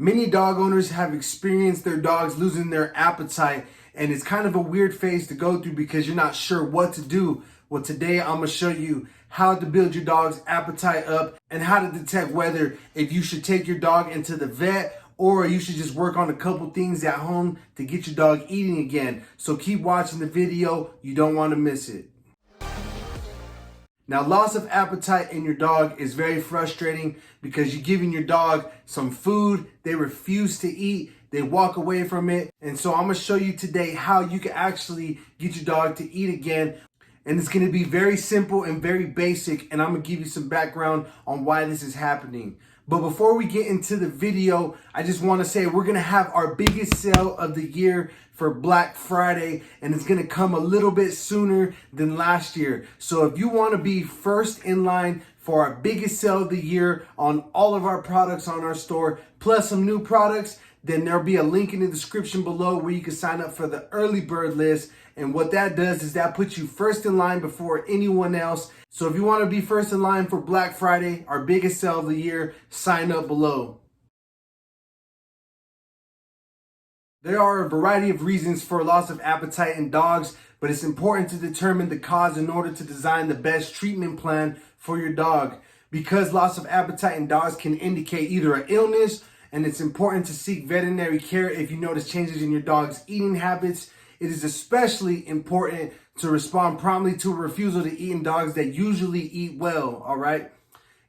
Many dog owners have experienced their dogs losing their appetite, and it's kind of a weird phase to go through because you're not sure what to do. Well, today I'm going to show you how to build your dog's appetite up and how to detect whether if you should take your dog into the vet or you should just work on a couple things at home to get your dog eating again. So keep watching the video. You don't want to miss it. Now, loss of appetite in your dog is very frustrating because you're giving your dog some food, they refuse to eat, they walk away from it. And so I'm going to show you today how you can actually get your dog to eat again. And it's going to be very simple and very basic. And I'm going to give you some background on why this is happening. But before we get into the video, I just want to say we're going to have our biggest sale of the year for Black Friday, and it's going to come a little bit sooner than last year. So if you want to be first in line for our biggest sale of the year on all of our products on our store, plus some new products, then there'll be a link in the description below where you can sign up for the early bird list. And what that does is that puts you first in line before anyone else. So if you want to be first in line for Black Friday, our biggest sale of the year, sign up below. There are a variety of reasons for loss of appetite in dogs, but it's important to determine the cause in order to design the best treatment plan for your dog. Because loss of appetite in dogs can indicate either an illness, and it's important to seek veterinary care if you notice changes in your dog's eating habits. It is especially important to respond promptly to a refusal to eat in dogs that usually eat well, all right?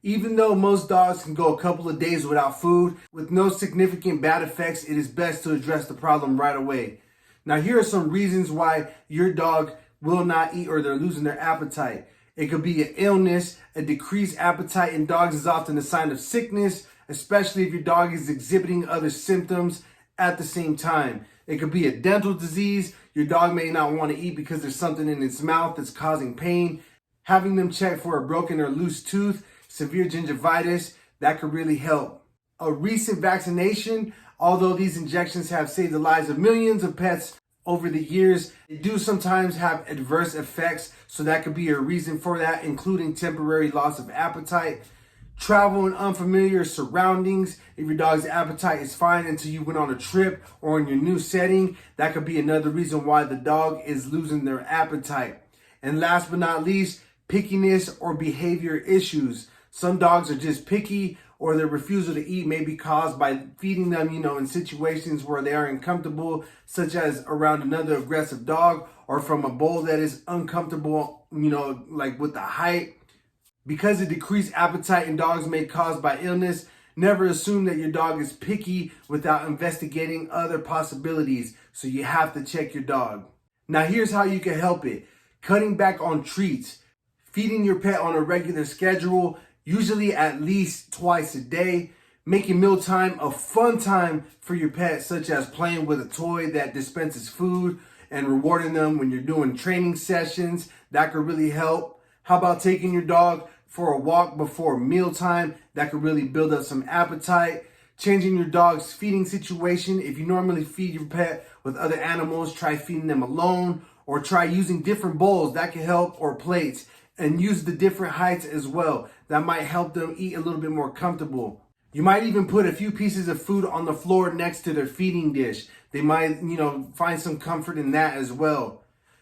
Even though most dogs can go a couple of days without food, with no significant bad effects, it is best to address the problem right away. Now, here are some reasons why your dog will not eat or they're losing their appetite. It could be an illness. A decreased appetite in dogs is often a sign of sickness, especially if your dog is exhibiting other symptoms at the same time. It could be a dental disease. Your dog may not want to eat because there's something in its mouth that's causing pain. Having them check for a broken or loose tooth, severe gingivitis, that could really help. A recent vaccination, although these injections have saved the lives of millions of pets over the years, they do sometimes have adverse effects, so that could be a reason for that, including temporary loss of appetite. Travel in unfamiliar surroundings. If your dog's appetite is fine until you went on a trip or in your new setting, that could be another reason why the dog is losing their appetite. And last but not least, pickiness or behavior issues. Some dogs are just picky, or their refusal to eat may be caused by feeding them, in situations where they are uncomfortable, such as around another aggressive dog or from a bowl that is uncomfortable, like with the height. Because a decreased appetite in dogs may be caused by illness, never assume that your dog is picky without investigating other possibilities. So you have to check your dog. Now here's how you can help it. Cutting back on treats. Feeding your pet on a regular schedule, usually at least twice a day. Making mealtime a fun time for your pet, such as playing with a toy that dispenses food and rewarding them when you're doing training sessions. That could really help. How about taking your dog for a walk before mealtime? That could really build up some appetite. Changing your dog's feeding situation. If you normally feed your pet with other animals, try feeding them alone, or try using different bowls. That can help, or plates, and use the different heights as well. That might help them eat a little bit more comfortable. You might even put a few pieces of food on the floor next to their feeding dish. They might, find some comfort in that as well.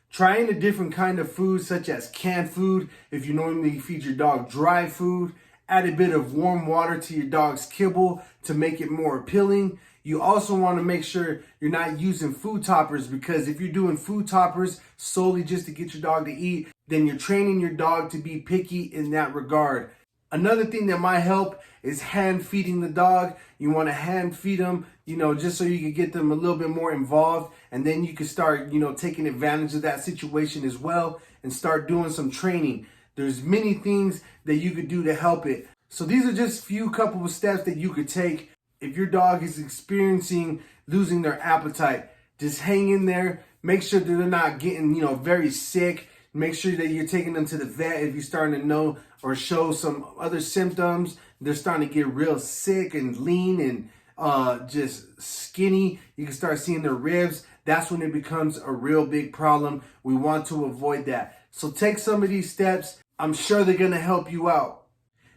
Trying a different kind of food, such as canned food. If you normally feed your dog dry food, add a bit of warm water to your dog's kibble to make it more appealing. You also want to make sure you're not using food toppers, because if you're doing food toppers solely just to get your dog to eat, then you're training your dog to be picky in that regard. Another thing that might help is hand feeding the dog. You want to hand feed them, just so you can get them a little bit more involved. And then you can start, taking advantage of that situation as well and start doing some training. There's many things that you could do to help it. So these are just couple of steps that you could take if your dog is experiencing losing their appetite. Just hang in there. Make sure that they're not getting, very sick. Make sure that you're taking them to the vet if you're starting to know or show some other symptoms. They're starting to get real sick and lean and just skinny. You can start seeing their ribs. That's when it becomes a real big problem. We want to avoid that. So take some of these steps. I'm sure they're going to help you out.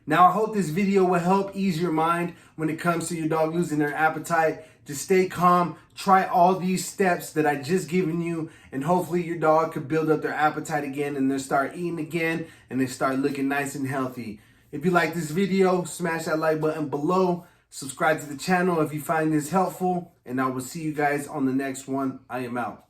Now, I hope this video will help ease your mind when it comes to your dog losing their appetite. Just stay calm, try all these steps that I just given you, and hopefully your dog could build up their appetite again and they'll start eating again and they start looking nice and healthy. If you like this video, smash that like button below, subscribe to the channel if you find this helpful, and I will see you guys on the next one. I am out.